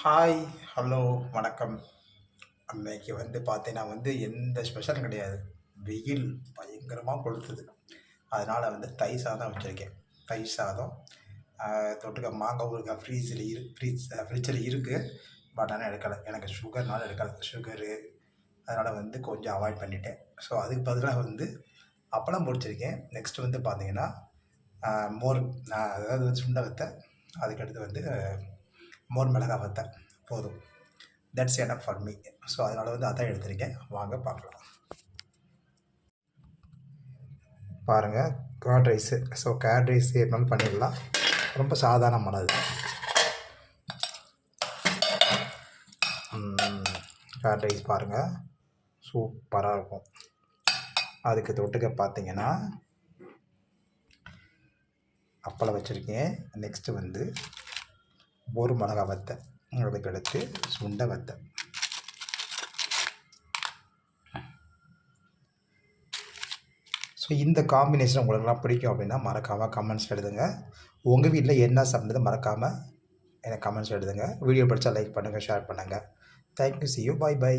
Hi, hello, வணக்கம். அன்னைக்கு பார்த்தீங்கன்னா எந்த ஸ்பெஷலும் கிடையாது. வெயில் பயங்கரமா கொளுத்துது. அதனால தயிர் சாதம் வச்சிருக்கேன். தயிர் சாதம், தொட்டுக்க மாங்காய் ஊறுகாய் ஃப்ரிட்ஜில இருக்கு. பட் ஆனால் எடுக்கலை. எனக்கு சுகர்னால எடுக்கலை. சுகரு அதனால் கொஞ்சம் அவாய்ட் பண்ணிட்டேன். ஸோ அதுக்கு பதிலாக அப்பளம் பொரிச்சிருக்கேன். நெக்ஸ்ட் பார்த்தீங்கன்னா, மோர், அதாவது சுண்டை வத்தை. அதுக்கடுத்து மோர் மிளகாய் வத்தை. போதும். That's enough for me. So அதனால் அதான் எடுத்திருக்கேன். வாங்க பார்க்கலாம். பாருங்கள், curd rice. So curd rice எப்படினாலும் பண்ணிடலாம். ரொம்ப சாதாரணமானது. கர்ட் ரைஸ் பாருங்கள், சூப்பராக இருக்கும். அதுக்கு தொட்டுக்க பார்த்தீங்கன்னா அப்பளம் வச்சுருக்கேன். நெக்ஸ்ட்டு ஒரு மிளகா வத்தை. அதுக்கடுத்து சுண்டை வத்தை. ஸோ இந்த காம்பினேஷன் உங்களுக்குலாம் பிடிக்கும் அப்படின்னா மறக்காமல் கமெண்ட்ஸ் எழுதுங்க. உங்கள் வீட்டில் என்ன சாப்பிட்டது மறக்காமல் எனக்கு கமெண்ட்ஸ் எழுதுங்க. வீடியோ பிடிச்சா லைக் பண்ணுங்கள், ஷேர் பண்ணுங்கள். Thank you. See you. Bye by.